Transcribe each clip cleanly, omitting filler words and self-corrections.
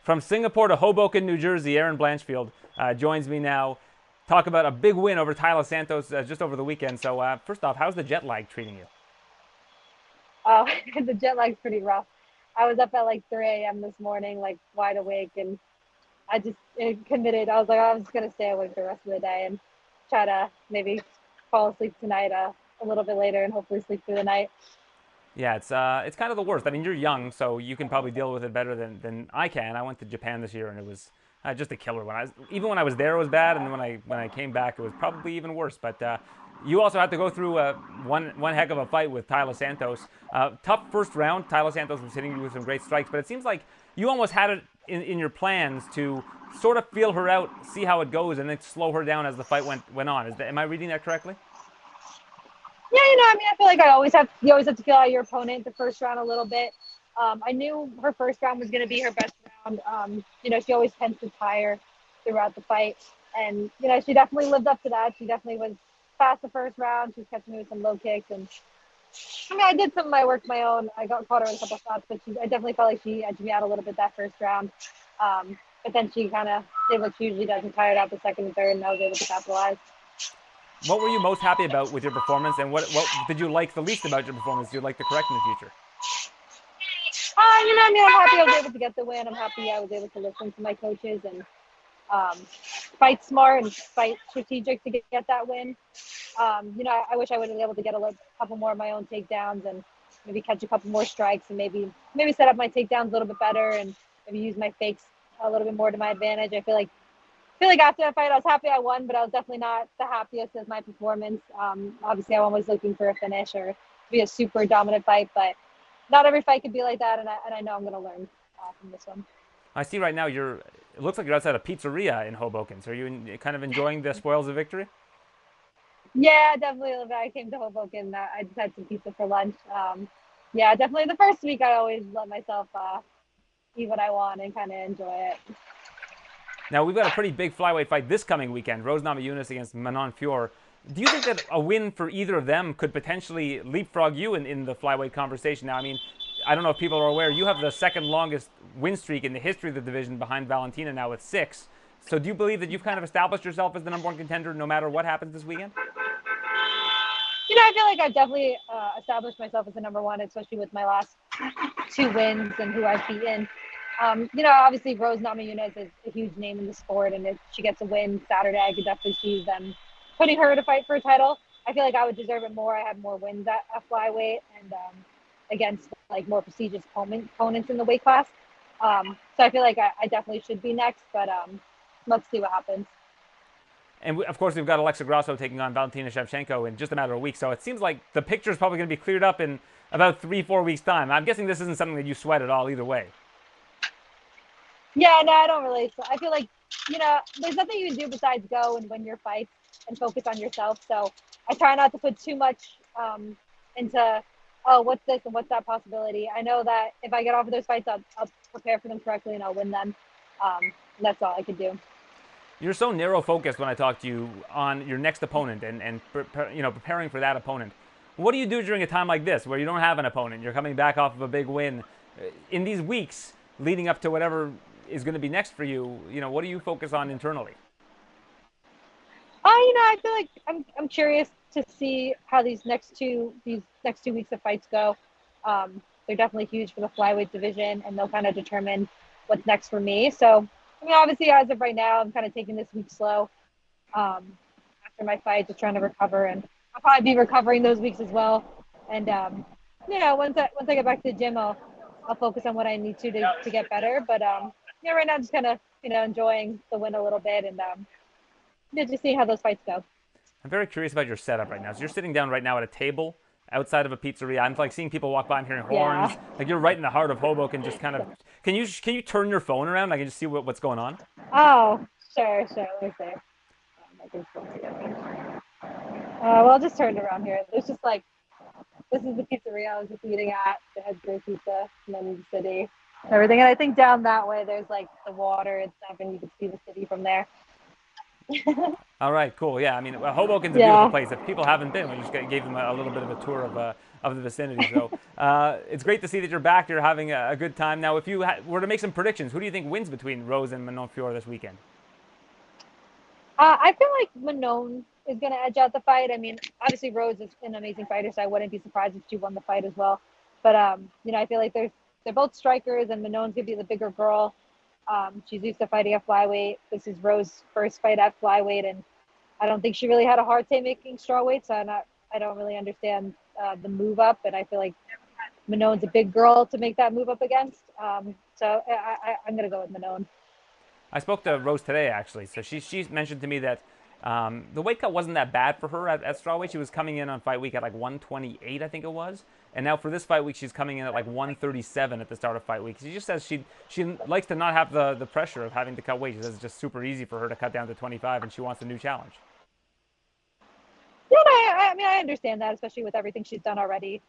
From Singapore to Hoboken, New Jersey, Erin Blanchfield joins me now. Talk about a big win over Tyler Santos just over the weekend. So first off, how's the jet lag treating you? Oh, the jet lag's pretty rough. I was up at like 3 a.m. this morning, like wide awake, and I just committed. I was like, I was just gonna stay awake the rest of the day and try to maybe fall asleep tonight a little bit later and hopefully sleep through the night. Yeah, it's kind of the worst. I mean, you're young, so you can probably deal with it better than I can. I went to Japan this year, and it was just a killer. Even when I was there, it was bad, and then when I came back, it was probably even worse. But you also had to go through one heck of a fight with Tyler Santos. Tough first round. Tyler Santos was hitting you with some great strikes, but it seems like you almost had it in your plans to sort of feel her out, see how it goes, and then slow her down as the fight went on. Am I reading that correctly? Yeah, I mean, I feel like you always have to feel out your opponent the first round a little bit. I knew her first round was going to be her best round. She always tends to tire throughout the fight, and she definitely lived up to that. She definitely was fast the first round. She was catching me with some low kicks, and I mean, I did some of my work my own. I got caught her with a couple shots, but I definitely felt like she edged me out a little bit that first round. But then she kind of did what she usually does and tired out the second and third, and I was able to capitalize. What were you most happy about with your performance, and what did you like the least about your performance? You'd like to correct in the future? I mean, I'm happy I was able to get the win. I'm happy I was able to listen to my coaches and um, fight smart and fight strategic to get that win. I wish I would have been able to get couple more of my own takedowns and maybe catch a couple more strikes and maybe set up my takedowns a little bit better and maybe use my fakes a little bit more to my advantage. I feel like after that fight, I was happy I won, but I was definitely not the happiest with my performance. Obviously, I'm always looking for a finish or be a super dominant fight, but not every fight can be like that, and I know I'm going to learn from this one. I see right now it looks like you're outside a pizzeria in Hoboken. So are you kind of enjoying the spoils of victory? Yeah, definitely. I came to Hoboken. I just had some pizza for lunch. Yeah, definitely. The first week, I always let myself eat what I want and kind of enjoy it. Now we've got a pretty big flyweight fight this coming weekend. Rose Namajunas against Manon Fiorot. Do you think that a win for either of them could potentially leapfrog you in the flyweight conversation? Now, I mean, I don't know if people are aware, you have the second longest win streak in the history of the division behind Valentina now with 6. So do you believe that you've kind of established yourself as the number one contender no matter what happens this weekend? I feel like I've definitely established myself as the number one, especially with my last 2 wins and who I've beaten. Obviously Rose Namajunas is a huge name in the sport, and if she gets a win Saturday, I could definitely see them putting her to fight for a title. I feel like I would deserve it more. I had more wins at flyweight and against like more prestigious opponents in the weight class. So I feel like I definitely should be next, but let's see what happens. And of course, we've got Alexa Grasso taking on Valentina Shevchenko in just a matter of weeks. So it seems like the picture is probably going to be cleared up in about 3-4 weeks' time. I'm guessing this isn't something that you sweat at all either way. Yeah, no, I don't really. So I feel like, there's nothing you can do besides go and win your fights and focus on yourself. So I try not to put too much into, oh, what's this and what's that possibility. I know that if I get off of those fights, I'll prepare for them correctly and I'll win them. That's all I could do. You're so narrow focused when I talk to you on your next opponent and preparing for that opponent. What do you do during a time like this where you don't have an opponent? You're coming back off of a big win. In these weeks leading up to whatever is going to be next for you, what do you focus on internally? I feel like I'm curious to see how these next 2 weeks of fights go. They're definitely huge for the flyweight division, and they'll kind of determine what's next for me. So, I mean, obviously, as of right now, I'm kind of taking this week slow. After my fight, just trying to recover, and I'll probably be recovering those weeks as well. And once I get back to the gym, I'll focus on what I need to get better. But right now, I'm just kind of enjoying the win a little bit, and just seeing how those fights go. I'm very curious about your setup right now. So you're sitting down right now at a table outside of a pizzeria. I'm like seeing people walk by. I'm hearing horns. Yeah. Like you're right in the heart of Hoboken. Just kind of. Can you turn your phone around? I can just see what's going on. Oh, sure. Let me see. I think so. Well, I'll just turn it around here. There's just like, this is the pizzeria I was just eating at. It has great pizza, and then the city, and everything. And I think down that way, there's like the water and stuff, and you can see the city from there. All right, cool. Yeah, I mean, Hoboken's a beautiful Yeah. place. If people haven't been, we just gave them a little bit of a tour of of the vicinity. So it's great to see that you're back. You're having a good time. Now, if you were to make some predictions, who do you think wins between Rose and Manon Fiorot this weekend? I feel like Manon is going to edge out the fight. I mean, obviously Rose is an amazing fighter, so I wouldn't be surprised if she won the fight as well. But I feel like they're both strikers, and Manon's going to be the bigger girl. She's used to fighting at flyweight. This is Rose's first fight at flyweight, and I don't think she really had a hard time making strawweight. So I don't really understand the move up, and I feel like Manon's a big girl to make that move up against. So I'm going to go with Manon. I spoke to Rose today, actually. So she mentioned to me that the weight cut wasn't that bad for her at strawweight. She was coming in on fight week at like 128, I think it was. And now for this fight week, she's coming in at like 137 at the start of fight week. She just says she likes to not have the pressure of having to cut weight. She says it's just super easy for her to cut down to 25, and she wants a new challenge. Yeah, I mean, I understand that, especially with everything she's done already.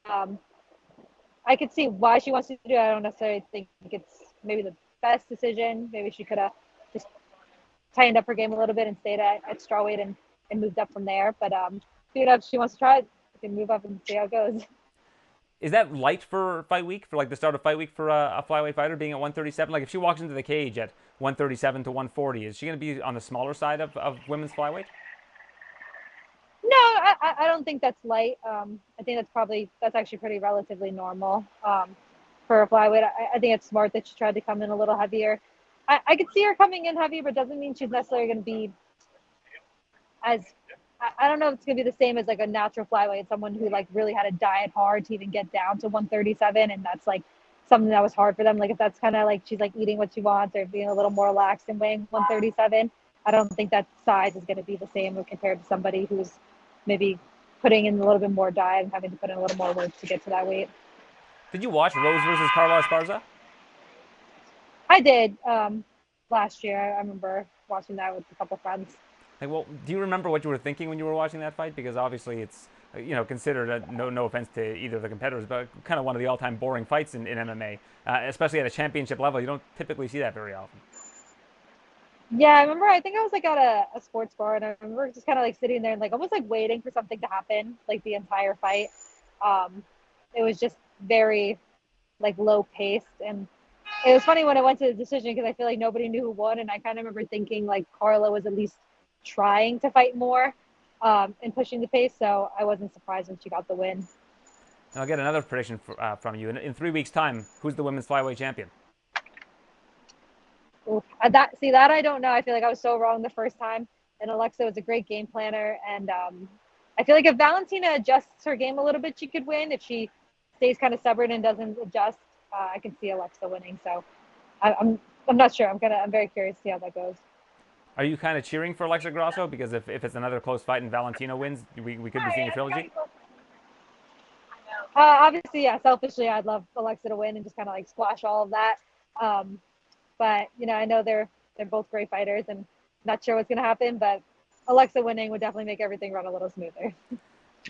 I could see why she wants to do it. I don't necessarily think it's maybe the best decision. Maybe she could have just tightened up her game a little bit and stayed at strawweight and moved up from there. But if she wants to try it, she can move up and see how it goes. Is that light for fight week, for like the start of fight week for a flyweight fighter being at 137? Like if she walks into the cage at 137 to 140, is she going to be on the smaller side of women's flyweight? No, I don't think that's light. I think that's actually pretty relatively normal for a flyweight. I think it's smart that she tried to come in a little heavier. I could see her coming in heavy, but doesn't mean she's necessarily going to be as, I don't know if it's going to be the same as like a natural flyweight, someone who like really had to diet hard to even get down to 137. And that's like something that was hard for them. Like if that's kind of like she's like eating what she wants or being a little more relaxed and weighing 137, I don't think that size is going to be the same compared to somebody who's maybe putting in a little bit more diet and having to put in a little more work to get to that weight. Did you watch Rose versus Carla Esparza? I did last year. I remember watching that with a couple friends. Like, well, do you remember what you were thinking when you were watching that fight? Because obviously it's considered no offense to either of the competitors, but kind of one of the all-time boring fights in MMA, especially at a championship level. You don't typically see that very often. Yeah, I remember. I think I was like at a sports bar, and I remember just kind of like sitting there and like almost like waiting for something to happen, like the entire fight. It was just very like low paced, and it was funny when I went to the decision because I feel like nobody knew who won, and I kind of remember thinking like Carla was at least trying to fight more and pushing the pace, so I wasn't surprised when she got the win. And I'll get another prediction from you. In 3 weeks' time, who's the women's flyweight champion? Oof. That I don't know. I feel like I was so wrong the first time, and Alexa was a great game planner, and I feel like if Valentina adjusts her game a little bit, she could win. If she stays kind of stubborn and doesn't adjust, I can see Alexa winning. So I'm not sure. I'm very curious to see how that goes. Are you kind of cheering for Alexa Grasso? Because if it's another close fight and Valentina wins, we could be seeing a trilogy? Obviously, yeah, selfishly, I'd love Alexa to win and just kind of like squash all of that. But, I know they're both great fighters and not sure what's going to happen, but Alexa winning would definitely make everything run a little smoother.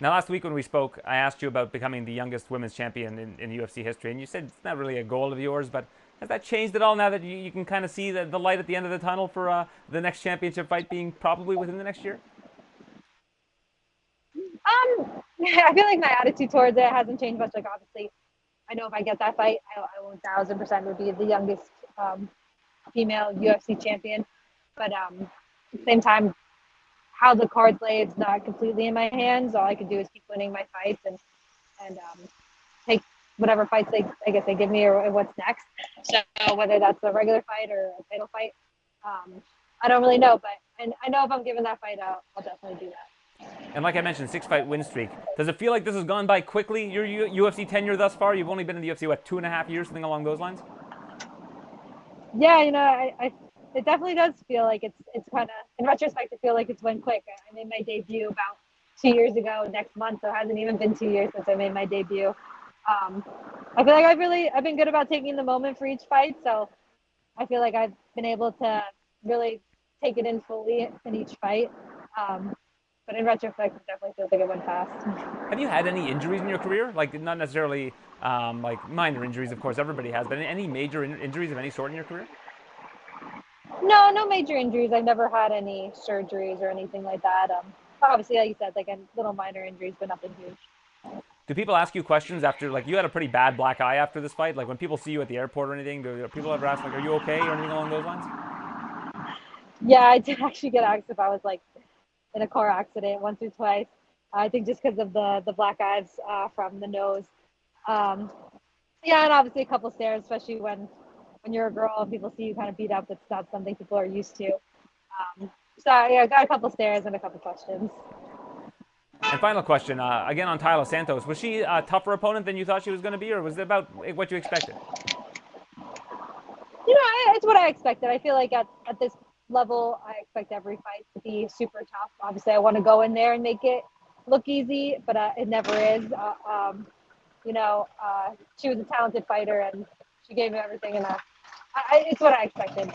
Now, last week when we spoke, I asked you about becoming the youngest women's champion in UFC history, and you said it's not really a goal of yours, but has that changed at all now that you can kind of see the light at the end of the tunnel for the next championship fight being probably within the next year? I feel like my attitude towards it hasn't changed much. Like, obviously, I know if I get that fight, I 1,000% would be the youngest female UFC champion. But at the same time, how the cards lay, it's not completely in my hands. All I can do is keep winning my fights and take whatever fights I guess they give me or what's next. So whether that's a regular fight or a title fight, I don't really know. But I know if I'm given that fight, I'll definitely do that. And like I mentioned, 6-fight win streak. Does it feel like this has gone by quickly, your UFC tenure thus far? You've only been in the UFC, 2.5 years, something along those lines? Yeah, it definitely does feel like it's kind of, in retrospect, I feel like it's went quick. I made my debut about 2 years ago next month, so it hasn't even been 2 years since I made my debut. I feel like I've been good about taking the moment for each fight, so I feel like I've been able to really take it in fully in each fight. But in retrospect, it definitely feels like it went fast. Have you had any injuries in your career? Like, not necessarily like minor injuries, of course, everybody has, but any major injuries of any sort in your career? No major injuries. I've never had any surgeries or anything like that. Obviously, like you said, like little minor injuries, but nothing huge. Do people ask you questions after, like, you had a pretty bad black eye after this fight? Like, when people see you at the airport or anything, do people ever ask, like, are you okay or anything along those lines? Yeah, I did actually get asked if I was like in a car accident once or twice. I think just because of the black eyes from the nose. Um, yeah, and obviously a couple stares, especially when you're a girl and people see you kind of beat up. It's not something people are used to. So yeah, I got a couple stares and a couple questions. And final question, again on Tyler Santos. Was she a tougher opponent than you thought she was going to be, or was it about what you expected? It's what I expected. I feel like at this level, I expect every fight to be super tough. Obviously, I want to go in there and make it look easy, but it never is. She was a talented fighter and she gave me everything, and it's what I expected.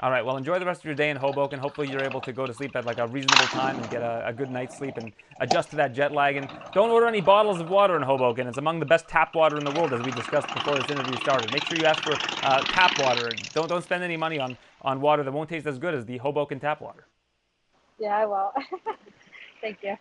All right, well, enjoy the rest of your day in Hoboken. Hopefully you're able to go to sleep at like a reasonable time and get a good night's sleep and adjust to that jet lag. And don't order any bottles of water in Hoboken. It's among the best tap water in the world, as we discussed before this interview started. Make sure you ask for tap water. Don't spend any money on water that won't taste as good as the Hoboken tap water. Yeah, I will. Thank you.